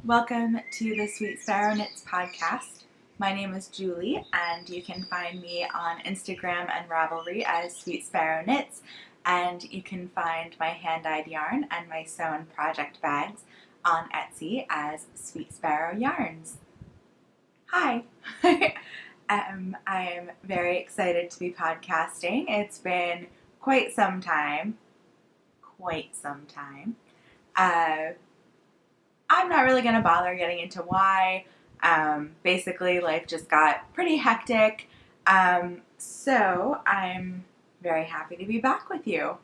Welcome to the Sweet Sparrow Knits podcast. My name is Julie, and you can find me on Instagram and Ravelry as Sweet Sparrow Knits, and you can find my hand-dyed yarn and my sewn project bags on Etsy as Sweet Sparrow Yarns. Hi! I am very excited to be podcasting. It's been quite some time. I'm not really going to bother getting into why. Basically, life just got pretty hectic. So I'm very happy to be back with you.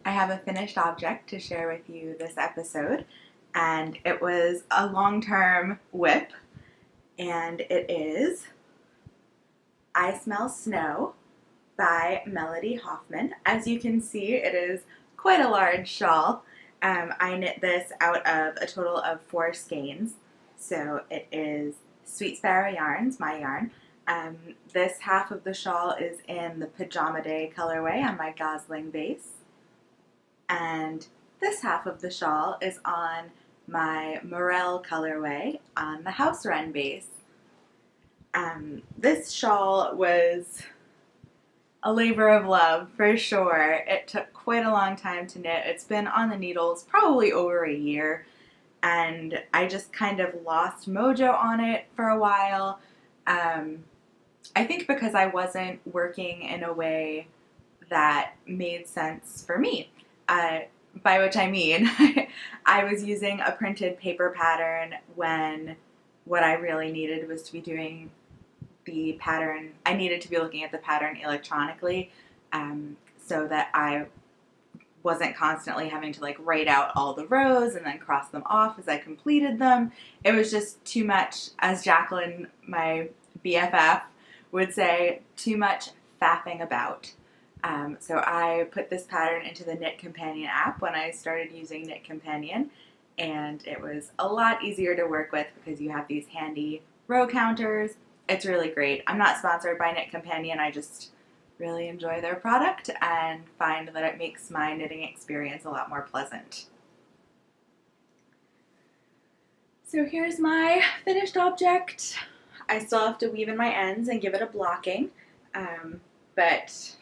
I have a finished object to share with you this episode, and it was a long-term whip, and it is I Smell Snow by Melody Hoffman. As you can see, it is quite a large shawl. I knit this out of a total of 4 skeins. So it is Sweet Sparrow Yarns, my yarn. This half of the shawl is in the Pajama Day colorway on my Gosling base. And this half of the shawl is on my Morel colorway on the House Wren base. This shawl was a labor of love, for sure. It took quite a long time to knit. It's been on the needles probably over a year, and I just kind of lost mojo on it for a while. I think because I wasn't working in a way that made sense for me. By which I mean, I was using a printed paper pattern when what I really needed was to be doing the pattern. I needed to be looking at the pattern electronically, so that I wasn't constantly having to write out all the rows and then cross them off as I completed them. It was just too much, as Jacqueline, my BFF, would say, too much faffing about. So I put this pattern into the Knit Companion app when I started using Knit Companion, and it was a lot easier to work with because you have these handy row counters. It's really great. I'm not sponsored by Knit Companion. I just really enjoy their product and find that it makes my knitting experience a lot more pleasant. So here's my finished object. I still have to weave in my ends and give it a blocking, but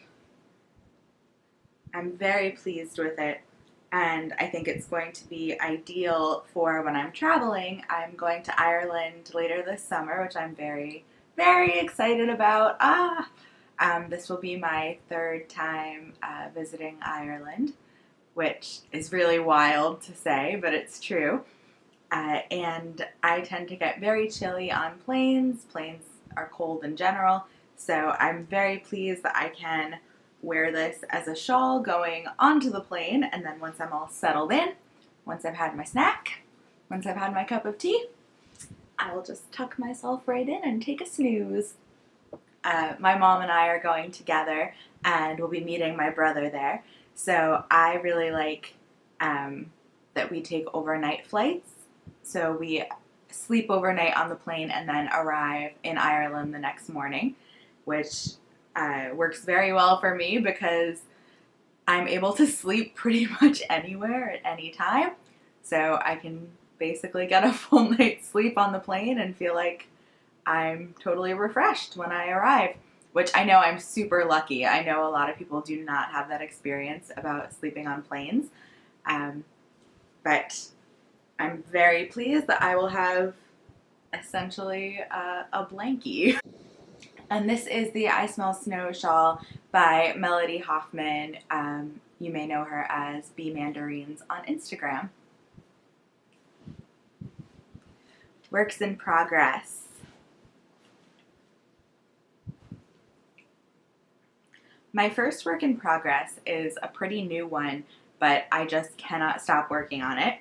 I'm very pleased with it. And I think it's going to be ideal for when I'm traveling. I'm going to Ireland later this summer, which I'm very excited about. This will be my 3rd time visiting Ireland, which is really wild to say, but it's true. And I tend to get very chilly on planes. Planes are cold in general, so I'm very pleased that I can wear this as a shawl going onto the plane, and then once I'm all settled in, once I've had my snack, once I've had my cup of tea, I will just tuck myself right in and take a snooze. My mom and I are going together, and we'll be meeting my brother there. So I really like that we take overnight flights. So we sleep overnight on the plane and then arrive in Ireland the next morning, which works very well for me because I'm able to sleep pretty much anywhere at any time. So I can basically get a full night's sleep on the plane and feel like I'm totally refreshed when I arrive, which I know I'm super lucky. I know a lot of people do not have that experience about sleeping on planes, but I'm very pleased that I will have essentially a blankie. And this is the I Smell Snow shawl by Melody Hoffman. You may know her as B Mandarines on Instagram. Works in progress. My first work in progress is a pretty new one, but I just cannot stop working on it.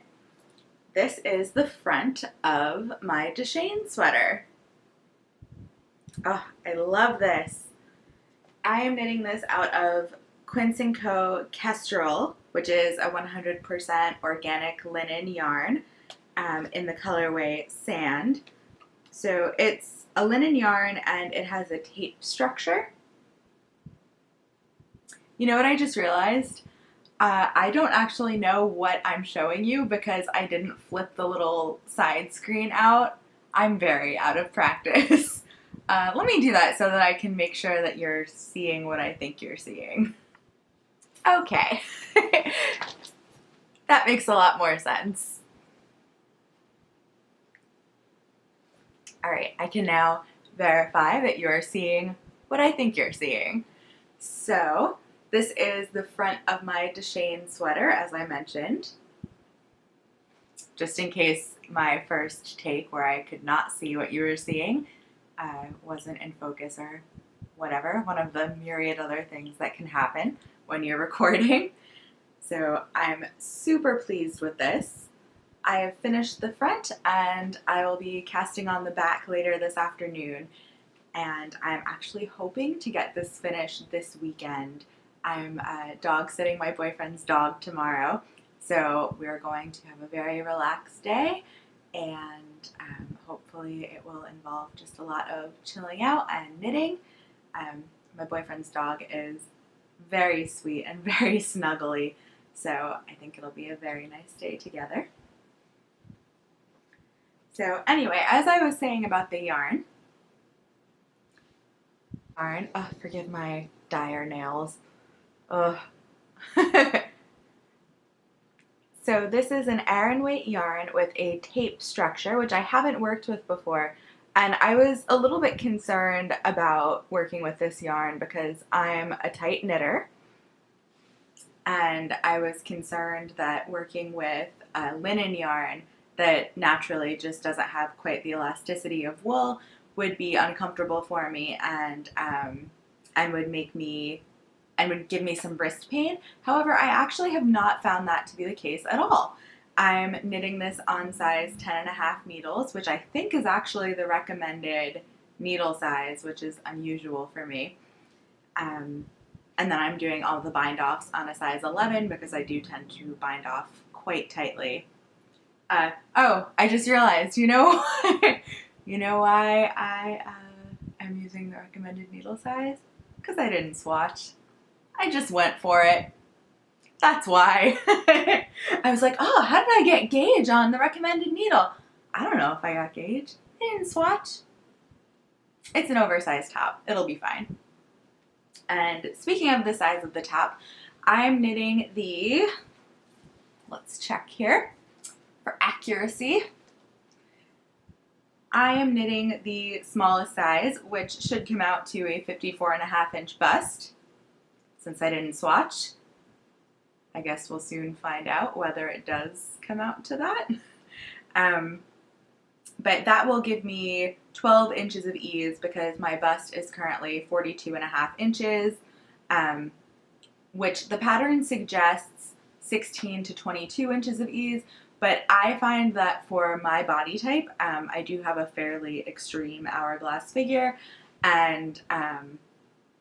This is the front of my DeShane sweater. Oh, I love this. I am knitting this out of Quince & Co. Kestrel, which is a 100% organic linen yarn in the colorway Sand. So it's a linen yarn and it has a tape structure. You know what I just realized? I don't actually know what I'm showing you because I didn't flip the little side screen out. I'm very out of practice. Let me do that so that I can make sure that you're seeing what I think you're seeing. Okay. That makes a lot more sense. All right, I can now verify that you're seeing what I think you're seeing. So, this is the front of my Deshane sweater, as I mentioned. Just in case my first take where I could not see what you were seeing wasn't in focus or whatever, one of the myriad other things that can happen when you're recording. So I'm super pleased with this. I have finished the front and I will be casting on the back later this afternoon. And I'm actually hoping to get this finished this weekend. I'm dog sitting my boyfriend's dog tomorrow, so we're going to have a very relaxed day, and hopefully it will involve just a lot of chilling out and knitting. My boyfriend's dog is very sweet and very snuggly, so I think it'll be a very nice day together. So anyway, as I was saying about the yarn, oh, forgive my dire nails. Ugh. So this is an Aran weight yarn with a tape structure, which I haven't worked with before. And I was a little bit concerned about working with this yarn because I'm a tight knitter. And I was concerned that working with a linen yarn that naturally just doesn't have quite the elasticity of wool would be uncomfortable for me and would give me some wrist pain. However, I actually have not found that to be the case at all. I'm knitting this on size 10.5 needles, which I think is actually the recommended needle size, which is unusual for me. And then I'm doing all the bind offs on a size 11 because I do tend to bind off quite tightly. Oh, I just realized, you know why I am using the recommended needle size? Because I didn't swatch. I just went for it. That's why. I was like, oh, how did I get gauge on the recommended needle? I don't know if I got gauge. I didn't swatch. It's an oversized top. It'll be fine. And speaking of the size of the top, I'm knitting the, let's check here for accuracy. I am knitting the smallest size, which should come out to a 54.5-inch bust. Since I didn't swatch, I guess we'll soon find out whether it does come out to that. But that will give me 12 inches of ease because my bust is currently 42.5 inches, which the pattern suggests 16 to 22 inches of ease. But I find that for my body type, I do have a fairly extreme hourglass figure, and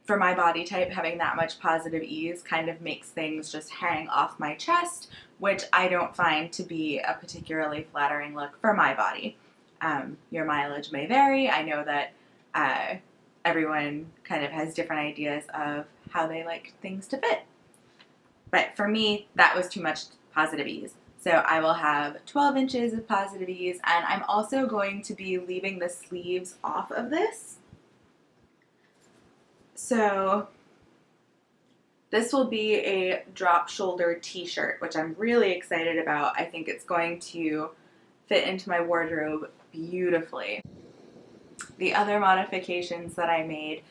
for my body type, having that much positive ease kind of makes things just hang off my chest, which I don't find to be a particularly flattering look for my body. Your mileage may vary. I know that everyone kind of has different ideas of how they like things to fit. But for me, that was too much positive ease. So I will have 12 inches of positive ease, and I'm also going to be leaving the sleeves off of this. So this will be a drop shoulder t-shirt, which I'm really excited about. I think it's going to fit into my wardrobe beautifully. The other modifications that I made,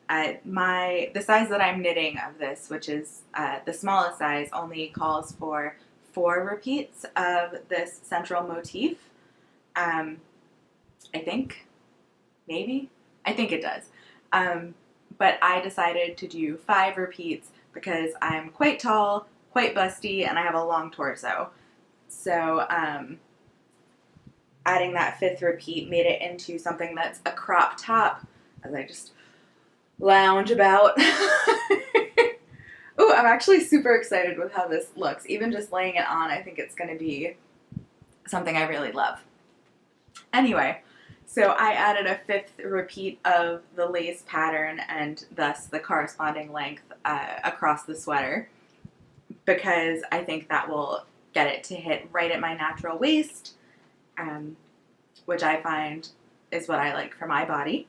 the size that I'm knitting of this, which is the smallest size, only calls for 4 repeats of this central motif. I think, maybe? I think it does. But I decided to do 5 repeats because I'm quite tall, quite busty, and I have a long torso. So adding that 5th repeat made it into something that's a crop top as I just lounge about. Ooh, I'm actually super excited with how this looks. Even just laying it on, I think it's going to be something I really love. Anyway, so I added a 5th repeat of the lace pattern and thus the corresponding length across the sweater. because I think that will get it to hit right at my natural waist, which I find is what I like for my body.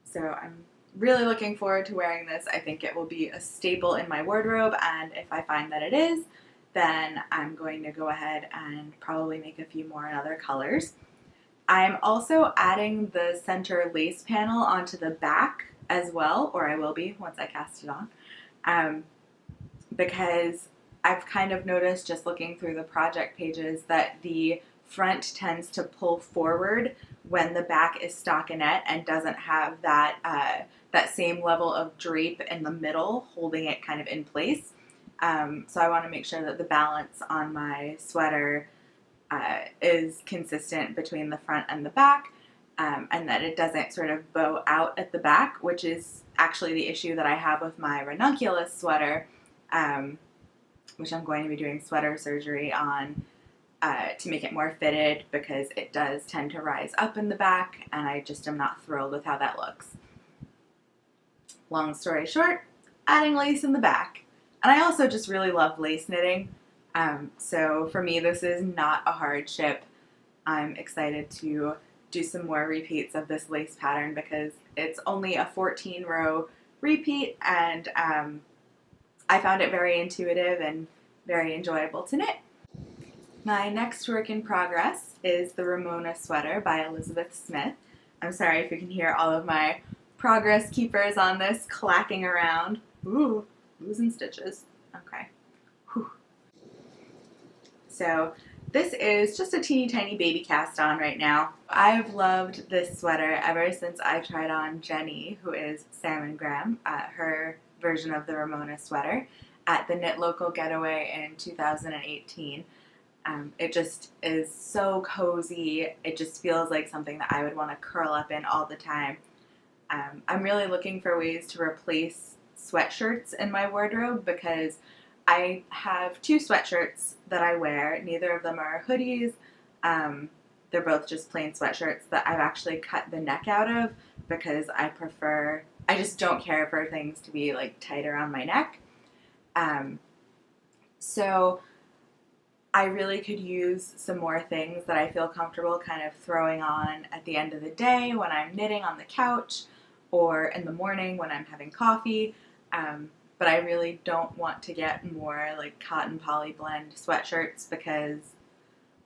So I'm really looking forward to wearing this. I think it will be a staple in my wardrobe, and if I find that it is, then I'm going to go ahead and probably make a few more in other colors. I'm also adding the center lace panel onto the back as well, or I will be once I cast it on, because I've kind of noticed just looking through the project pages that the front tends to pull forward when the back is stockinette and doesn't have that that same level of drape in the middle holding it kind of in place. So I want to make sure that the balance on my sweater is consistent between the front and the back, and that it doesn't sort of bow out at the back, which is actually the issue that I have with my ranunculus sweater, which I'm going to be doing sweater surgery on to make it more fitted, because it does tend to rise up in the back, and I just am not thrilled with how that looks. Long story short, adding lace in the back. And I also just really love lace knitting. So for me, this is not a hardship. I'm excited to do some more repeats of this lace pattern because it's only a 14-row repeat, and I found it very intuitive and very enjoyable to knit. My next work in progress is the Ramona sweater by Elizabeth Smith. I'm sorry if you can hear all of my progress keepers on this clacking around. Ooh, losing stitches. Okay. Whew. So this is just a teeny tiny baby cast on right now. I've loved this sweater ever since I tried on Jenny, who is Salmon Graham, her version of the Ramona sweater at the Knit Local Getaway in 2018. It just is so cozy. It just feels like something that I would want to curl up in all the time. I'm really looking for ways to replace sweatshirts in my wardrobe because I have two sweatshirts that I wear. Neither of them are hoodies. They're both just plain sweatshirts that I've actually cut the neck out of because I just don't care for things to be like tight around my neck. So I really could use some more things that I feel comfortable kind of throwing on at the end of the day when I'm knitting on the couch or in the morning when I'm having coffee. But I really don't want to get more like cotton poly blend sweatshirts because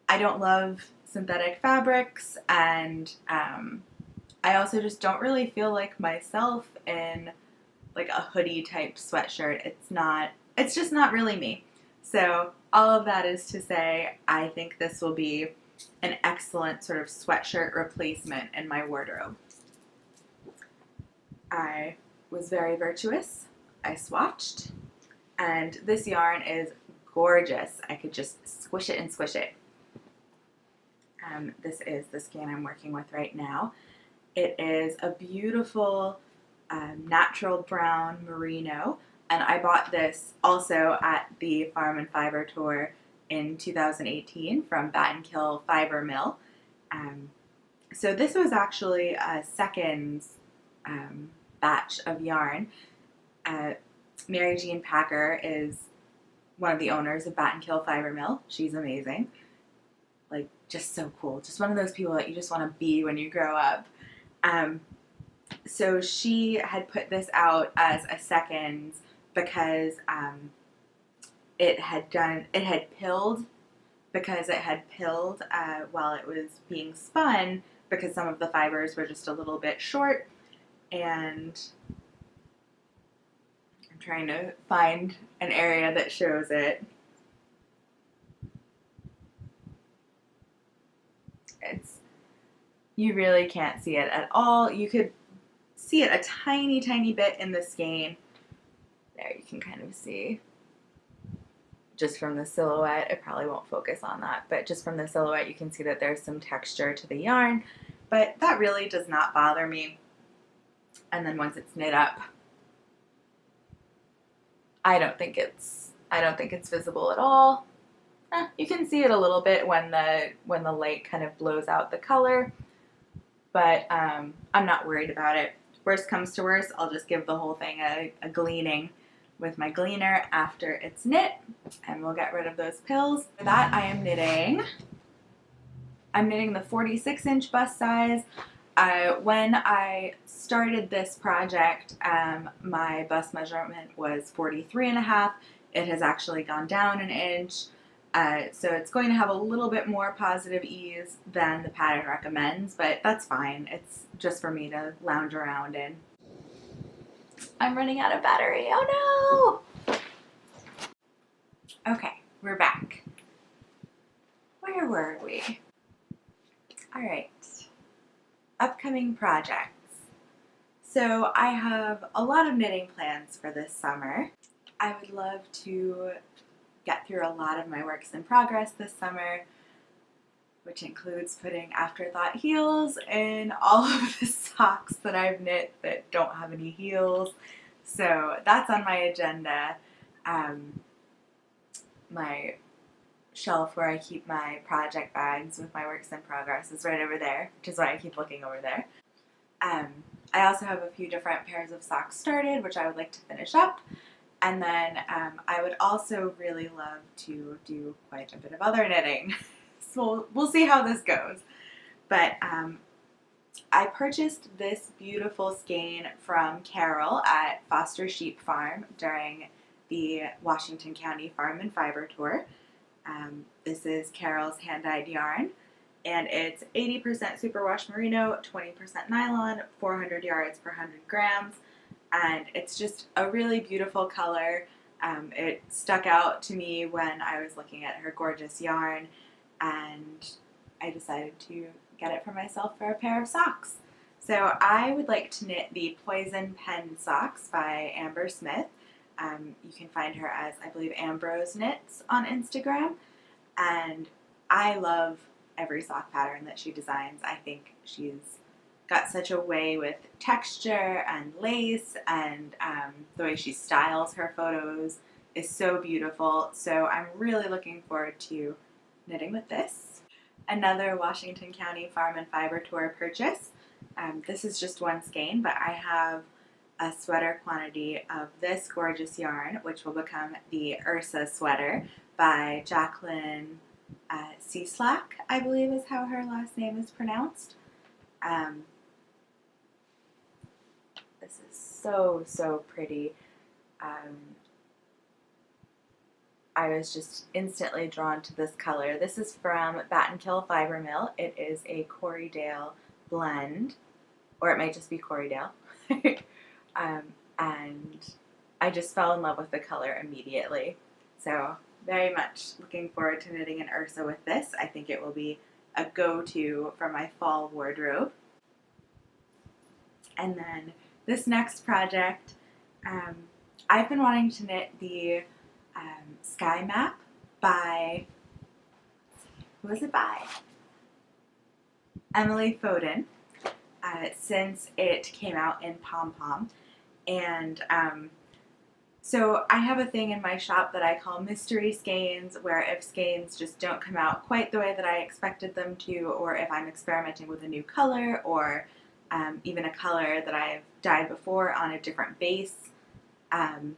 I don't love synthetic fabrics, and I also just don't really feel like myself in like a hoodie type sweatshirt. It's just not really me. So all of that is to say, I think this will be an excellent sort of sweatshirt replacement in my wardrobe. I was very virtuous. I swatched, and this yarn is gorgeous. I could just squish it and squish it. This is the skein I'm working with right now. It is a beautiful natural brown merino, and I bought this also at the Farm and Fiber tour in 2018 from Battenkill Fiber Mill. So this was actually a second batch of yarn. Mary Jean Packer is one of the owners of Battenkill Fiber Mill. She's amazing. Like, just so cool. Just one of those people that you just want to be when you grow up. So she had put this out as a second because it had pilled while it was being spun because some of the fibers were just a little bit short, and I'm trying to find an area that shows it. You really can't see it at all. You could see it a tiny, tiny bit in the skein. There, you can kind of see. Just from the silhouette, it probably won't focus on that, but just from the silhouette you can see that there's some texture to the yarn, but that really does not bother me. And then once it's knit up, I don't think it's visible at all. You can see it a little bit when the light kind of blows out the color, but I'm not worried about it. Worst comes to worst, I'll just give the whole thing a gleaning with my gleaner after it's knit, and we'll get rid of those pills. For that, I'm knitting the 46-inch bust size. When I started this project, my bust measurement was 43.5. It has actually gone down an inch, so it's going to have a little bit more positive ease than the pattern recommends, but that's fine. It's just for me to lounge around in. I'm running out of battery. Oh no! Okay, we're back. Where were we? All right. Upcoming projects. So I have a lot of knitting plans for this summer. I would love to get through a lot of my works in progress this summer, which includes putting afterthought heels in all of the socks that I've knit that don't have any heels. So that's on my agenda. My shelf where I keep my project bags with my works in progress is right over there, which is why I keep looking over there. I also have a few different pairs of socks started, which I would like to finish up. And then I would also really love to do quite a bit of other knitting. So we'll see how this goes. But I purchased this beautiful skein from Carol at Foster Sheep Farm during the Washington County Farm and Fiber Tour. This is Carol's hand-dyed yarn, and it's 80% superwash merino, 20% nylon, 400 yards per 100 grams, and it's just a really beautiful color. It stuck out to me when I was looking at her gorgeous yarn, and I decided to get it for myself for a pair of socks. So I would like to knit the Poison Pen socks by Amber Smith. You can find her as, I believe, Ambrose Knits on Instagram. And I love every sock pattern that she designs. I think she's got such a way with texture and lace, and the way she styles her photos is so beautiful. So I'm really looking forward to knitting with this. Another Washington County Farm and Fiber Tour purchase. This is just one skein, but I have a sweater quantity of this gorgeous yarn, which will become the Ursa sweater by Jacqueline Cieslak, I believe is how her last name is pronounced. This is so pretty. I was just instantly drawn to this color. This is from Bat and Kill Fiber Mill. It is a Corriedale blend, or it might just be Corriedale. And I just fell in love with the color immediately. So very much looking forward to knitting an Ursa with this. I think it will be a go-to for my fall wardrobe. And then this next project, I've been wanting to knit the Sky Map by, who was it by? Emily Foden, since it came out in Pom Pom. And so I have a thing in my shop that I call mystery skeins, where if skeins just don't come out quite the way that I expected them to, or if I'm experimenting with a new color, or even a color that I've dyed before on a different base, and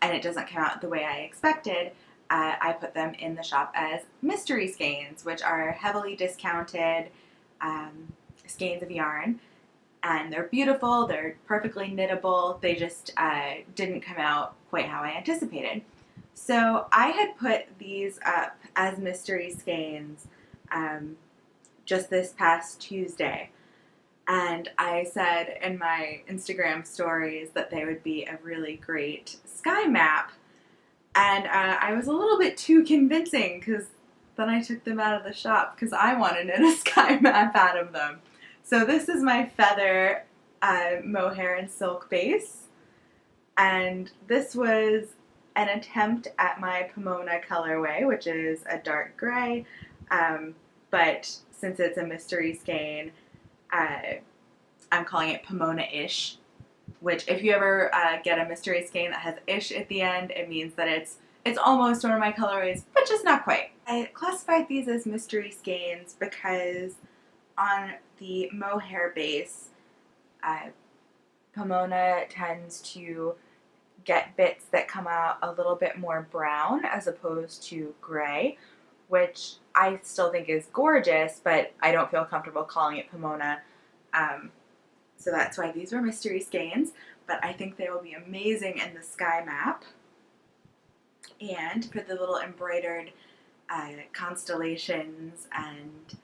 it doesn't come out the way I expected, I put them in the shop as mystery skeins, which are heavily discounted skeins of yarn. And they're beautiful, they're perfectly knittable, they just didn't come out quite how I anticipated. So I had put these up as mystery skeins just this past Tuesday. And I said in my Instagram stories that they would be a really great sky map. And I was a little bit too convincing, because then I took them out of the shop because I wanted to knit a sky map out of them. So this is my feather mohair and silk base, and this was an attempt at my Pomona colorway, which is a dark gray, but since it's a mystery skein, I'm calling it Pomona-ish, which if you ever get a mystery skein that has ish at the end, it means that it's almost one of my colorways, but just not quite. I classified these as mystery skeins because on the mohair base, Pomona tends to get bits that come out a little bit more brown as opposed to gray, which I still think is gorgeous, but I don't feel comfortable calling it Pomona. So that's why these were mystery skeins, but I think they will be amazing in the sky map. And for the little embroidered constellations and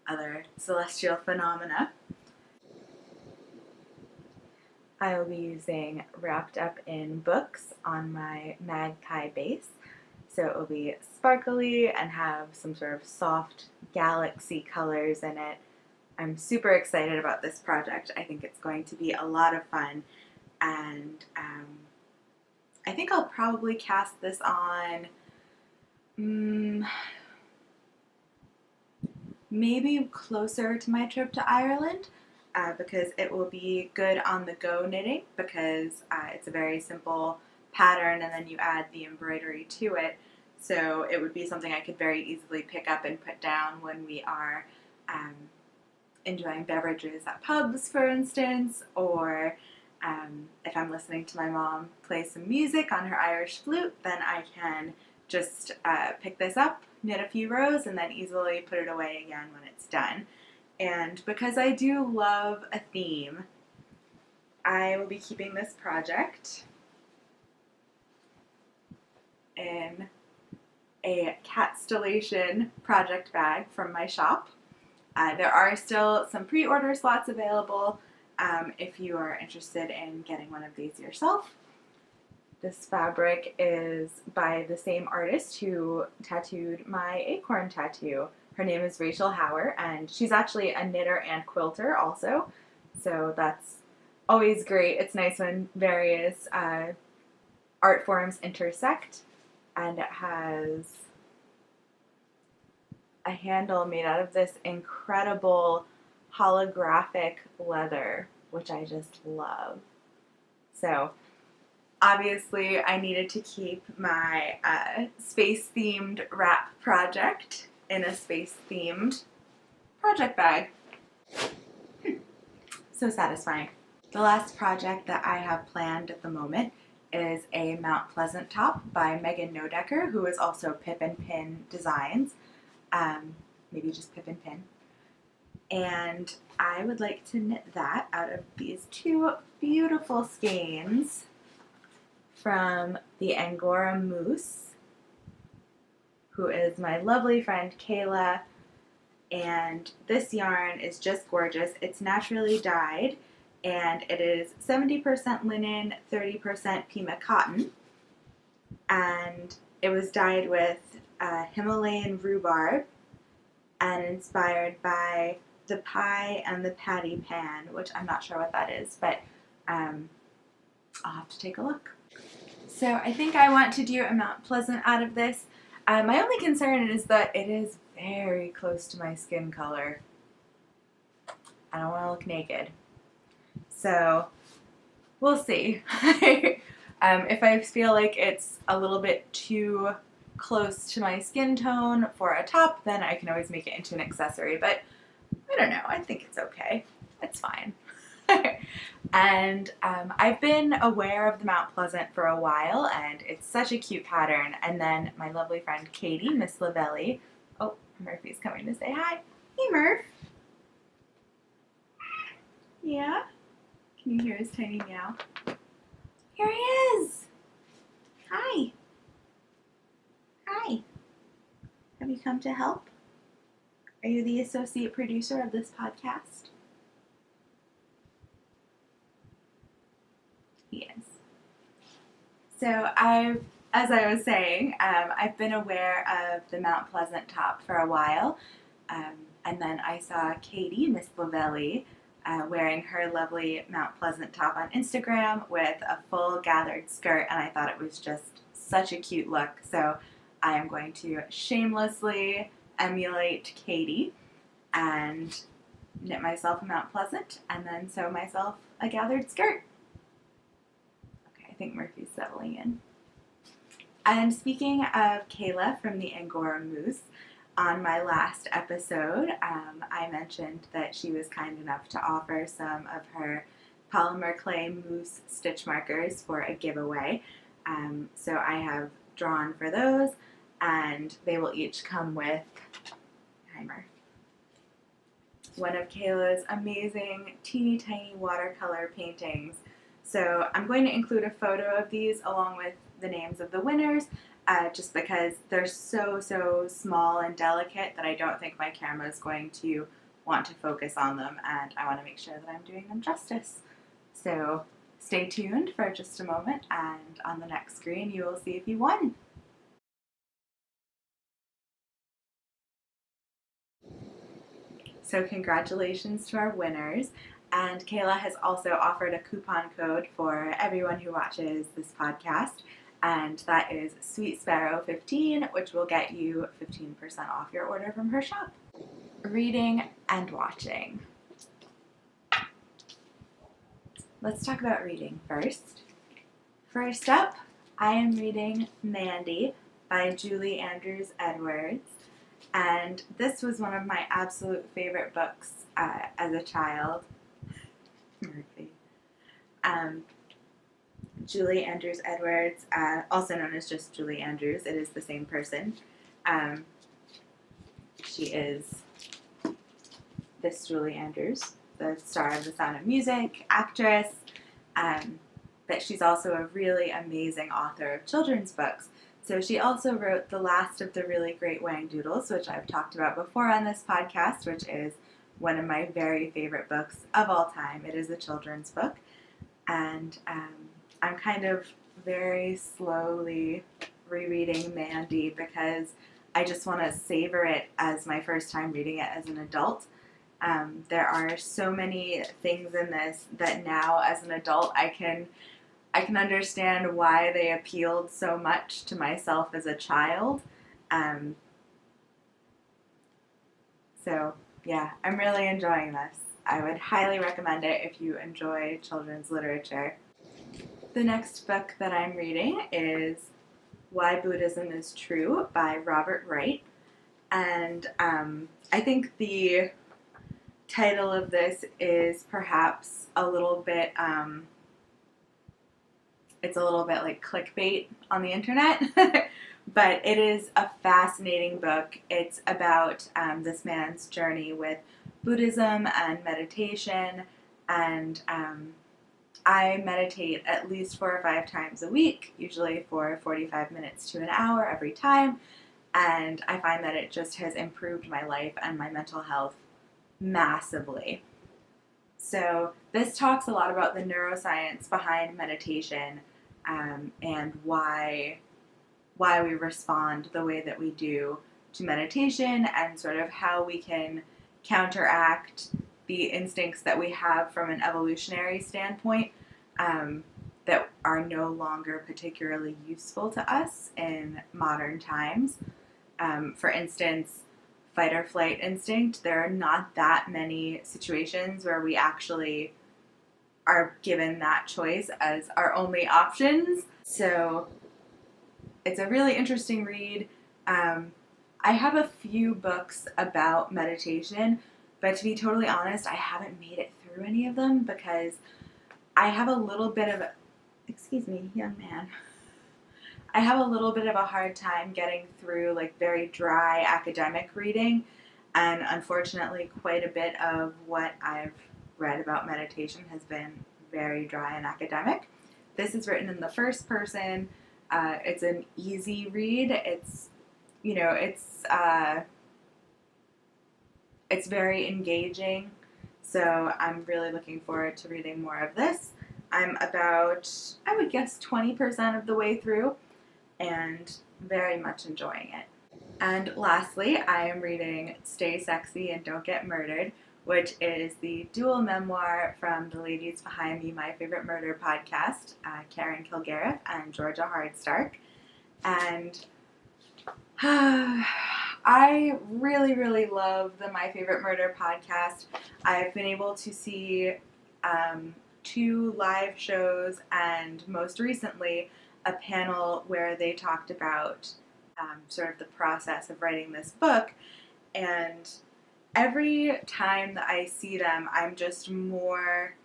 other celestial phenomena, I will be using Wrapped Up in Books on my magpie base. So it will be sparkly and have some sort of soft galaxy colors in it. I'm super excited about this project. I think it's going to be a lot of fun, and I think I'll probably cast this on maybe closer to my trip to Ireland, because it will be good on the go knitting, because it's a very simple pattern and then you add the embroidery to it. So it would be something I could very easily pick up and put down when we are enjoying beverages at pubs, for instance, or if I'm listening to my mom play some music on her Irish flute, then I can just pick this up, knit a few rows, and then easily put it away again when it's done. And because I do love a theme, I will be keeping this project in a Catstellation project bag from my shop. There are still some pre-order slots available if you are interested in getting one of these yourself. This fabric is by the same artist who tattooed my acorn tattoo. Her name is Rachel Hauer, and she's actually a knitter and quilter also, so that's always great. It's nice when various art forms intersect, and it has a handle made out of this incredible holographic leather, which I just love. So obviously I needed to keep my space-themed wrap project in a space-themed project bag. So satisfying. The last project that I have planned at the moment is a Mount Pleasant top by Megan Nodecker, who is also Pip and Pin Designs. Maybe just Pip and Pin. And I would like to knit that out of these two beautiful skeins from the Angora Moose, who is my lovely friend Kayla. And this yarn is just gorgeous. It's naturally dyed, and it is 70% linen, 30% Pima cotton. And it was dyed with Himalayan rhubarb and inspired by the pie and the patty pan, which I'm not sure what that is, but I'll have to take a look. So I think I want to do a Mount Pleasant out of this. My only concern is that it is very close to my skin color. I don't want to look naked. So we'll see. If I feel like it's a little bit too close to my skin tone for a top, then I can always make it into an accessory, but I don't know, I think it's okay. It's fine. And I've been aware of the Mount Pleasant for a while, and it's such a cute pattern. And then my lovely friend Katie, Miss Lavelli, oh, Murphy's coming to say hi. Hey, Murph. Yeah? Can you hear his tiny meow? Here he is. Hi. Hi. Have you come to help? Are you the associate producer of this podcast? He is. So as I was saying, I've been aware of the Mount Pleasant top for a while, and then I saw Katie, Miss Lavelli, wearing her lovely Mount Pleasant top on Instagram with a full gathered skirt, and I thought it was just such a cute look. So I am going to shamelessly emulate Katie and knit myself a Mount Pleasant and then sew myself a gathered skirt. Okay, I think Murphy's settling in. And speaking of Kayla from the Angora Moose, on my last episode, I mentioned that she was kind enough to offer some of her polymer clay mousse stitch markers for a giveaway. So I have drawn for those, and they will each come with timer. One of Kayla's amazing teeny tiny watercolor paintings. So I'm going to include a photo of these along with the names of the winners, just because they're so small and delicate that I don't think my camera is going to want to focus on them, and I want to make sure that I'm doing them justice. So stay tuned for just a moment, and on the next screen you will see if you won. So congratulations to our winners. And Kayla has also offered a coupon code for everyone who watches this podcast, and that is Sweet Sparrow 15, which will get you 15% off your order from her shop. Reading and watching. Let's talk about reading first. First up, I am reading Mandy by Julie Andrews Edwards. And this was one of my absolute favorite books as a child. Julie Andrews Edwards, also known as just Julie Andrews, it is the same person. She is this Julie Andrews, the star of The Sound of Music, actress, but she's also a really amazing author of children's books. So she also wrote the last of the really great Whangdoodles, which I've talked about before on this podcast, which is one of my very favorite books of all time. It is a children's book, and I'm kind of very slowly rereading Mandy because I just want to savor it as my first time reading it as an adult. There are so many things in this that now as an adult I can understand why they appealed so much to myself as a child. So yeah, I'm really enjoying this. I would highly recommend it if you enjoy children's literature. The next book that I'm reading is Why Buddhism is True by Robert Wright. And I think the title of this is perhaps a little bit, it's a little bit like clickbait on the internet, but it is a fascinating book. It's about this man's journey with Buddhism and meditation, and I meditate at least 4 or 5 times a week, usually for 45 minutes to an hour every time, and I find that it just has improved my life and my mental health massively. So this talks a lot about the neuroscience behind meditation, and why we respond the way that we do to meditation, and sort of how we can counteract the instincts that we have from an evolutionary standpoint that are no longer particularly useful to us in modern times. For instance, fight or flight instinct, there are not that many situations where we actually are given that choice as our only options. So it's a really interesting read. I have a few books about meditation, but to be totally honest, I haven't made it through any of them because I have a little bit of, excuse me, young man. I have a little bit of a hard time getting through like very dry academic reading, and unfortunately quite a bit of what I've read about meditation has been very dry and academic. This is written in the first person. It's an easy read. It's very engaging, so I'm really looking forward to reading more of this. I'm about, I would guess, 20% of the way through, and very much enjoying it. And lastly, I am reading Stay Sexy and Don't Get Murdered, which is the dual memoir from the ladies behind the My Favorite Murder podcast, Karen Kilgariff and Georgia Hardstark. And I really love the My Favorite Murder podcast. I've been able to see 2 live shows, and most recently a panel where they talked about sort of the process of writing this book. And every time that I see them, I'm just more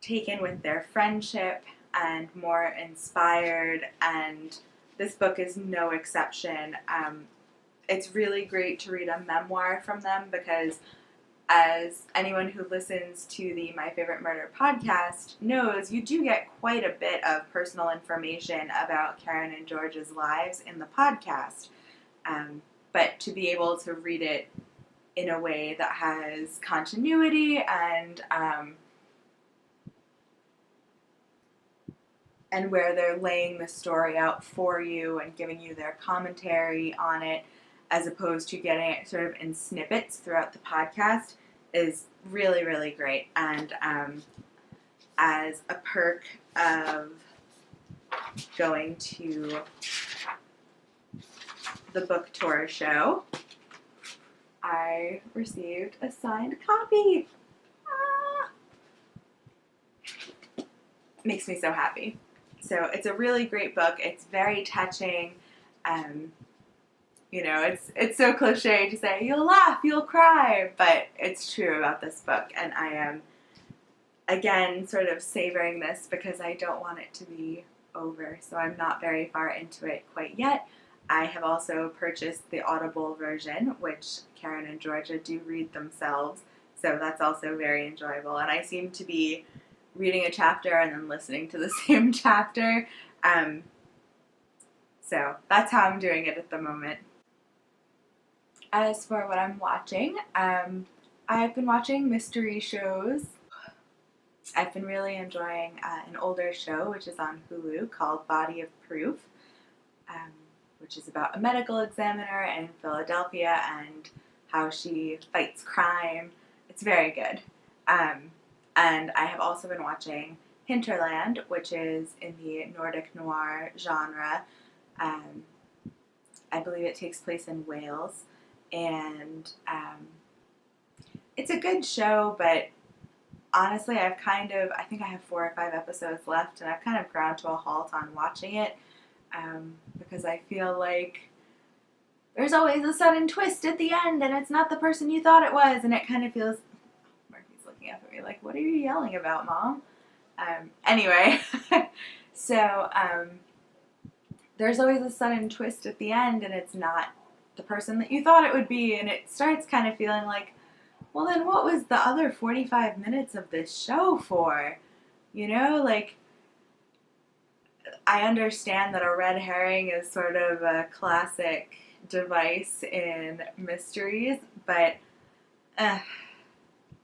taken with their friendship and more inspired, and this book is no exception. It's really great to read a memoir from them because, as anyone who listens to the My Favorite Murder podcast knows, you do get quite a bit of personal information about Karen and George's lives in the podcast. But to be able to read it in a way that has continuity and where they're laying the story out for you and giving you their commentary on it, as opposed to getting it sort of in snippets throughout the podcast, is really, really great. And as a perk of going to the book tour show, I received a signed copy. Makes me so happy. So it's a really great book. It's very touching. It's so cliche to say you'll laugh, you'll cry, but it's true about this book. And I am, again, sort of savoring this because I don't want it to be over. So I'm not very far into it quite yet. I have also purchased the Audible version, which Karen and Georgia do read themselves. So that's also very enjoyable. And I seem to be reading a chapter and then listening to the same chapter. So that's how I'm doing it at the moment. As for what I'm watching, I've been watching mystery shows. I've been really enjoying an older show, which is on Hulu, called Body of Proof, which is about a medical examiner in Philadelphia and how she fights crime. It's very good. And I have also been watching Hinterland, which is in the Nordic noir genre. I believe it takes place in Wales. And it's a good show, but honestly, I think I have 4 or 5 episodes left, and I've kind of ground to a halt on watching it because I feel like there's always a sudden twist at the end, and it's not the person you thought it was, and it kind of feels... Murphy's looking up at me like, what are you yelling about, Mom? Anyway, so there's always a sudden twist at the end, and it's not the person that you thought it would be, and it starts kind of feeling like, well, then what was the other 45 minutes of this show for? You know, like, I understand that a red herring is sort of a classic device in mysteries, but I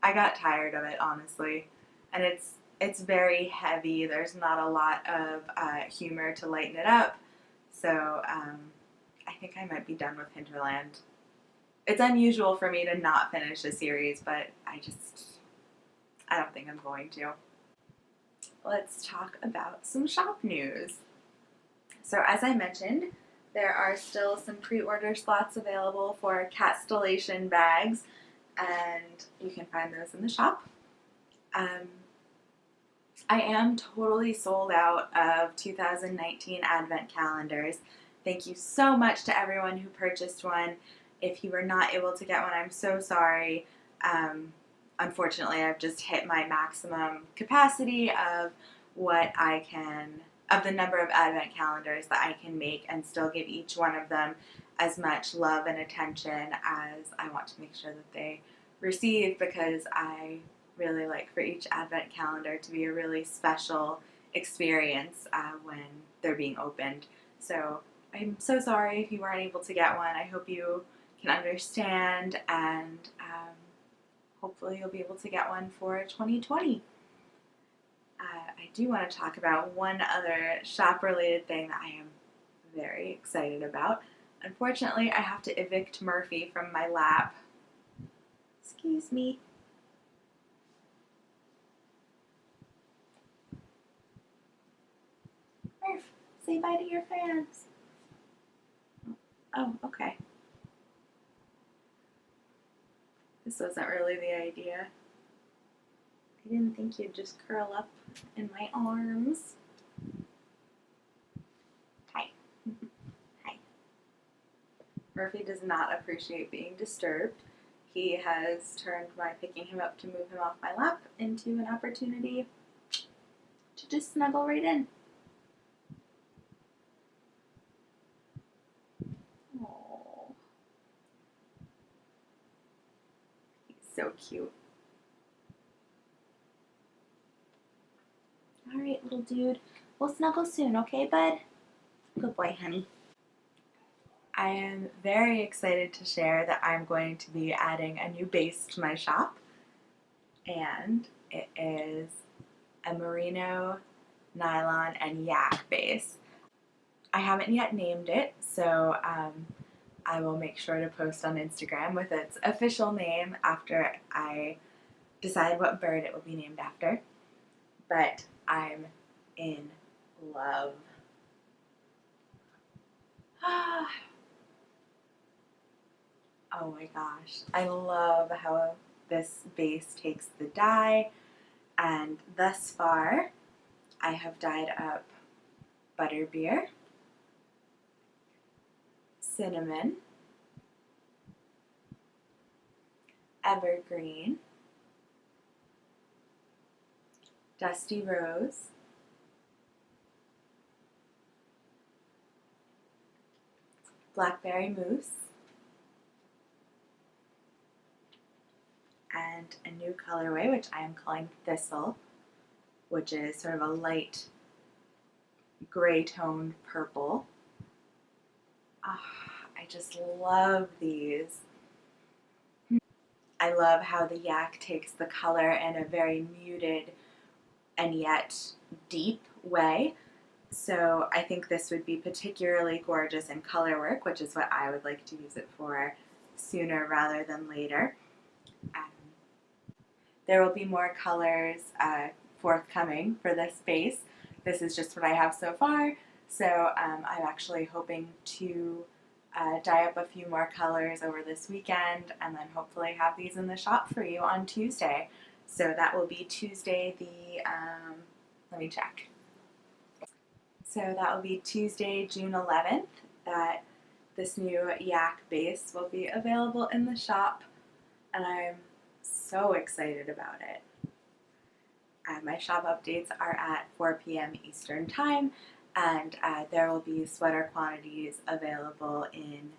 got tired of it, honestly. And it's very heavy. There's not a lot of humor to lighten it up. So I think I might be done with Hinterland. It's unusual for me to not finish a series, but I don't think I'm going to. Let's talk about some shop news. So as I mentioned, there are still some pre-order slots available for Castellation bags, and you can find those in the shop. I am totally sold out of 2019 Advent calendars. Thank you so much to everyone who purchased one. If you were not able to get one, I'm so sorry. Unfortunately, I've just hit my maximum capacity of of the number of Advent calendars that I can make and still give each one of them as much love and attention as I want to make sure that they receive, because I really like for each Advent calendar to be a really special experience when they're being opened. So I'm so sorry if you weren't able to get one. I hope you can understand, and hopefully you'll be able to get one for 2020. I do want to talk about one other shop-related thing that I am very excited about. Unfortunately, I have to evict Murphy from my lap. Excuse me. Murph, say bye to your fans. Oh, okay. This wasn't really the idea. I didn't think you'd just curl up in my arms. Hi. Hi. Murphy does not appreciate being disturbed. He has turned my picking him up to move him off my lap into an opportunity to just snuggle right in. Oh, he's so cute. All right, little dude. We'll snuggle soon, okay, bud? Good boy, honey. I am very excited to share that I'm going to be adding a new base to my shop, and it is a merino, nylon, and yak base. I haven't yet named it, so I will make sure to post on Instagram with its official name after I decide what bird it will be named after. But I'm in love. Oh my gosh. I love how this base takes the dye, and thus far I have dyed up butterbeer, cinnamon, evergreen, dusty rose, blackberry mousse, and a new colorway which I am calling Thistle, which is sort of a light gray toned purple. I just love these. I love how the yak takes the color in a very muted and yet deep way. So I think this would be particularly gorgeous in color work, which is what I would like to use it for sooner rather than later. Um, there will be more colors forthcoming for this base. This is just what I have so far, so I'm actually hoping to dye up a few more colors over this weekend and then hopefully have these in the shop for you on Tuesday. So that will be Tuesday the, let me check. So that will be Tuesday, June 11th, that this new yak base will be available in the shop, and I'm so excited about it. My shop updates are at 4 p.m. Eastern Time, and there will be sweater quantities available in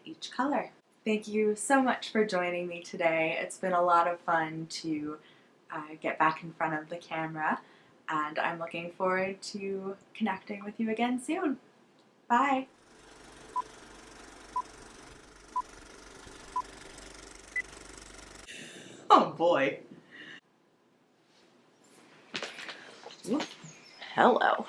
each color. Thank you so much for joining me today. It's been a lot of fun to get back in front of the camera, and I'm looking forward to connecting with you again soon. Bye! Oh boy. Hello.